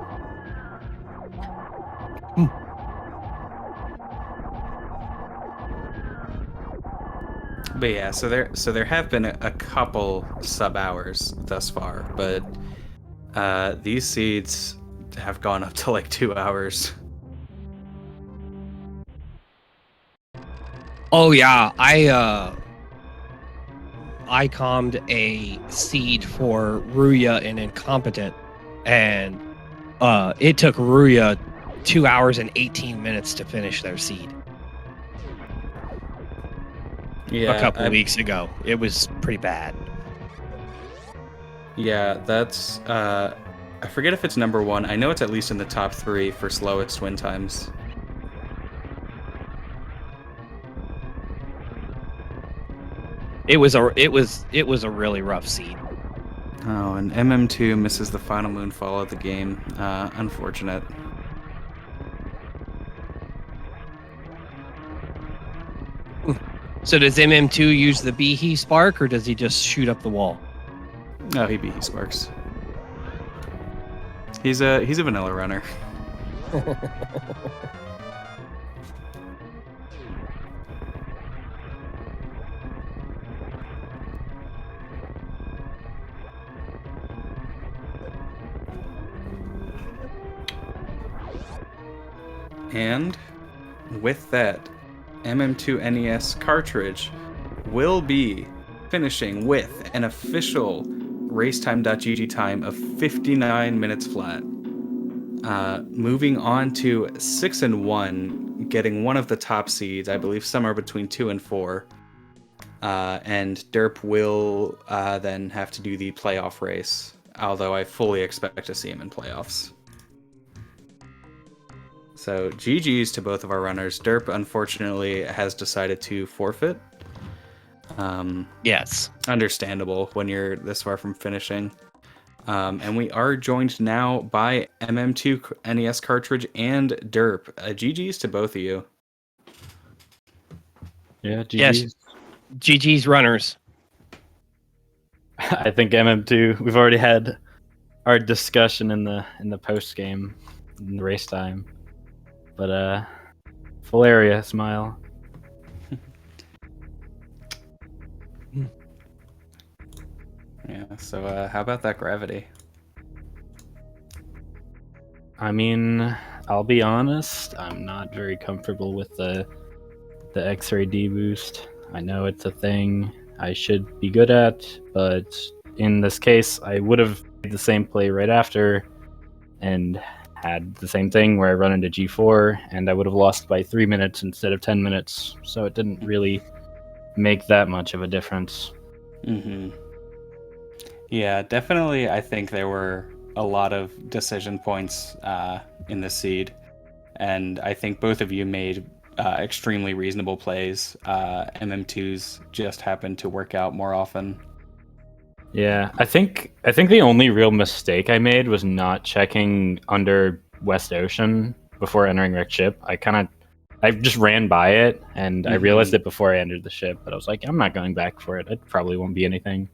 But yeah, so there have been a couple sub hours thus far, but these seeds have gone up to like 2 hours. Oh yeah, I commed a seed for Ruya and Incompetent, and it took Ruya 2 hours and 18 minutes to finish their seed. Yeah, a couple weeks ago. It was pretty bad. Yeah, that's I forget if it's number 1. I know it's at least in the top 3 for slowest win times. It was a really rough seed. Oh, and MM2 misses the final moonfall of the game. Unfortunate. So does MM2 use the Behe spark, or does he just shoot up the wall? No, he sparks. He's a vanilla runner. And with that, MM2NES cartridge will be finishing with an official racetime.gg time of 59 minutes flat. Moving on to 6 and 1, getting one of the top seeds, I believe somewhere between 2 and 4. And Derp will then have to do the playoff race, although I fully expect to see him in playoffs. So GG's to both of our runners. Derp, unfortunately, has decided to forfeit. Yes. Understandable when you're this far from finishing. And we are joined now by MM2NES cartridge and Derp. GG's to both of you. Yeah, GG's. Yes. GG's runners. I think MM2. We've already had our discussion in the post game, in the race time. But full area smile. Yeah. So how about that gravity? I mean, I'll be honest. I'm not very comfortable with the X-ray D boost. I know it's a thing I should be good at, but in this case, I would have made the same play right after and had the same thing where I run into G4 and I would have lost by 3 minutes instead of 10 minutes. So it didn't really make that much of a difference. Mm-hmm. Yeah, definitely. I think there were a lot of decision points in the seed, and I think both of you made extremely reasonable plays. MM2's just happened to work out more often. Yeah, I think the only real mistake I made was not checking under West Ocean before entering Wrecked Ship. I just ran by it, and I realized it before I entered the ship, but I was like, I'm not going back for it. It probably won't be anything.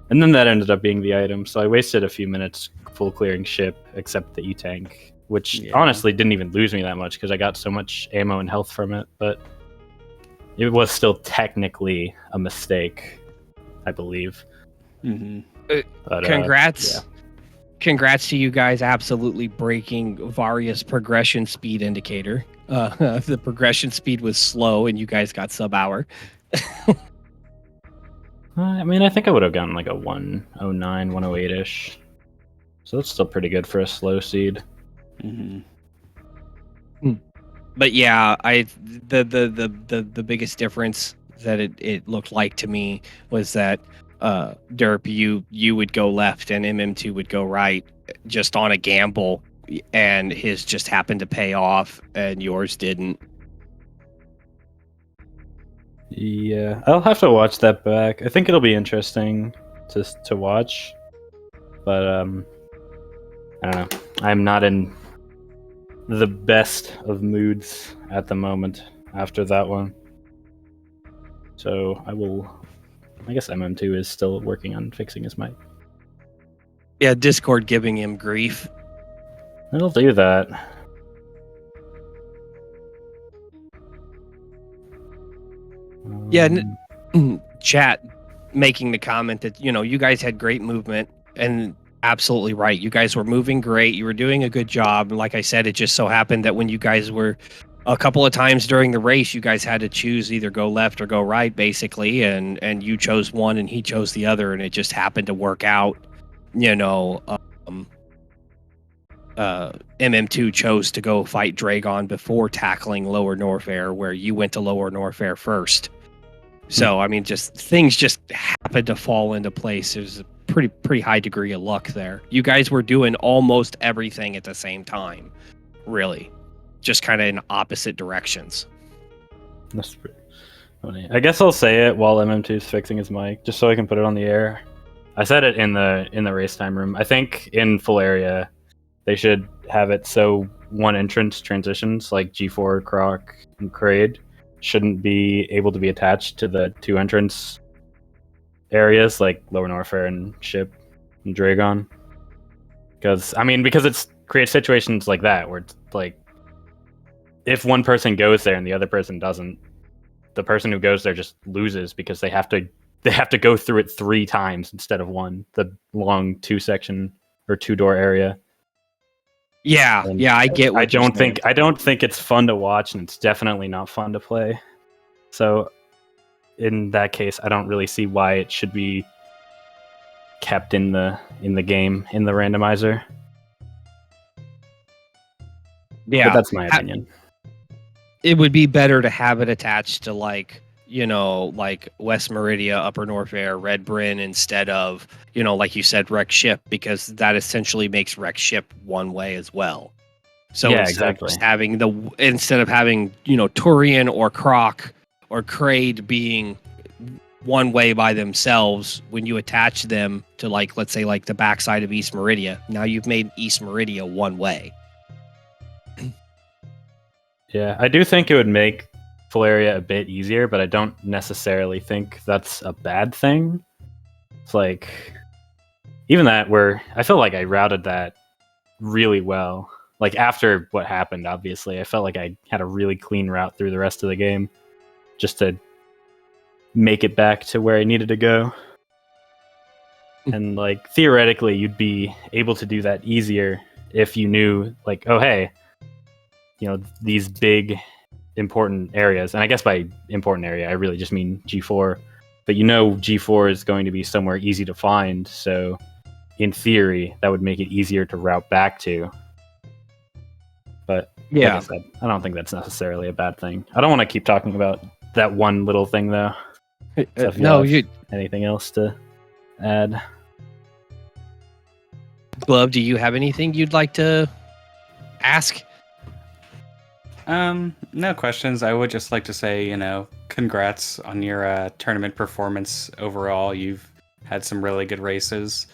And then that ended up being the item, so I wasted a few minutes full clearing ship, except the E-Tank, which honestly didn't even lose me that much because I got so much ammo and health from it, but it was still technically a mistake, I believe. But, congrats. Congrats to you guys absolutely breaking Varia's progression speed indicator. The progression speed was slow and you guys got sub-hour. I mean, I think I would have gotten like a 109, 108-ish. So that's still pretty good for a slow seed. But yeah, the biggest difference that it looked like to me was that Derp, you would go left and MM2 would go right just on a gamble, and his just happened to pay off and yours didn't. Yeah, I'll have to watch that back. I think it'll be interesting to watch. But I don't know. I'm not in the best of moods at the moment after that one. So I guess MM2 is still working on fixing his mic. Yeah, Discord giving him grief. It'll do that. Yeah, chat making the comment that, you guys had great movement, and absolutely right. You guys were moving great. You were doing a good job. And like I said, it just so happened that when you guys were a couple of times during the race, you guys had to choose either go left or go right, basically. And you chose one and he chose the other. And it just happened to work out. MM2 chose to go fight Dragon before tackling Lower Norfair, where you went to Lower Norfair first. So, I mean, just things just happened to fall into place. There's a pretty high degree of luck there. You guys were doing almost everything at the same time, really. Just kind of in opposite directions. That's pretty funny. I guess I'll say it while MM2 is fixing his mic, just so I can put it on the air. I said it in the race time room. I think in full area, they should have it so one entrance transitions, like G4, Croc, and Kraid, shouldn't be able to be attached to the two entrance areas, like Lower Norfair and Ship and Dragon. Because it's creates situations like that where it's like, if one person goes there and the other person doesn't, the person who goes there just loses because they have to go through it 3 times instead of one, the long 2-section or 2-door area. Yeah, And yeah, I get what you're saying. I don't think it's fun to watch, and it's definitely not fun to play. So in that case, I don't really see why it should be kept in the game in the randomizer. Yeah, But that's my opinion. it would be better to have it attached to like, you know, like West Meridia, Upper Norfair, Red Bryn instead of, you know, like you said, Wreck Ship, because that essentially makes Wreck Ship one way as well. So Yeah, instead of exactly. just having you know, Turian or Croc or Kraid being one way by themselves, when you attach them to like, let's say like the backside of East Meridia, now you've made East Meridia one way. Yeah, I do think it would make Valeria a bit easier, but I don't necessarily think that's a bad thing. It's like, even that, where I feel like I routed that really well. Like, after what happened, obviously, I felt like I had a really clean route through the rest of the game just to make it back to where I needed to go. And, like, theoretically, you'd be able to do that easier if you knew, like, oh, hey, you know, these big important areas, and I guess by important area I really just mean G4, but you know G4 is going to be somewhere easy to find, so in theory that would make it easier to route back to. But Yeah. like I said, I don't think that's necessarily a bad thing. I don't want to keep talking about that one little thing though. So if No, have you anything else to add? Glove, do you have anything you'd like to ask? No questions. I would just like to say, you know, congrats on your tournament performance overall. You've had some really good races,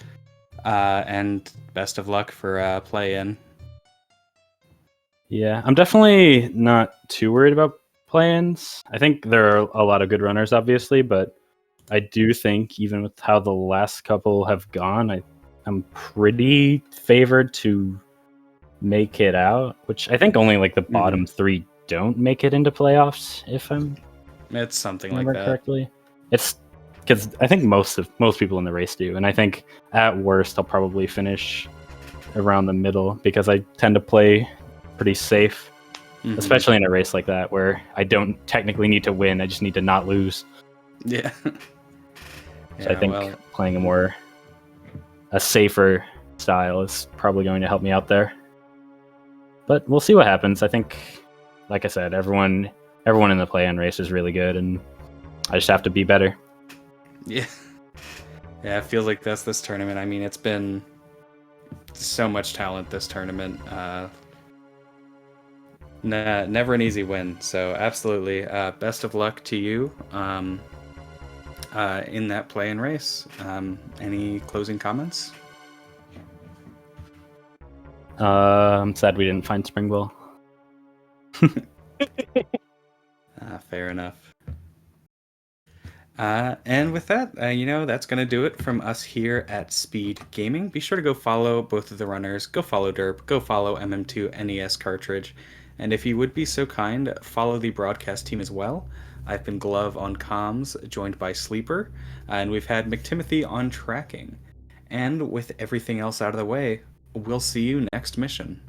and best of luck for play-in. Yeah, I'm definitely not too worried about play-ins. I think there are a lot of good runners, obviously, but I do think even with how the last couple have gone, I'm pretty favored to make it out, which I think only like the bottom three don't make it into playoffs, if I'm It's something like remember that. correctly. It's because I think most people in the race do, and I think at worst I'll probably finish around the middle because I tend to play pretty safe, especially in a race like that where I don't technically need to win, I just need to not lose. Yeah. So I think playing a safer style is probably going to help me out there. But we'll see what happens. I think, like I said, everyone in the play-in race is really good, and I just have to be better. Yeah. Yeah, it feels like that's this tournament. I mean, it's been so much talent this tournament. Never an easy win. So absolutely, best of luck to you in that play-in race. Any closing comments? I'm sad we didn't find Spring Ball. Fair enough. And with that, that's going to do it from us here at Speed Gaming. Be sure to go follow both of the runners. Go follow Derp. Go follow mm2nescartridge. And if you would be so kind, follow the broadcast team as well. I've been Glove on comms, joined by Sleeper, and we've had McTimothy on tracking. And with everything else out of the way, we'll see you next mission.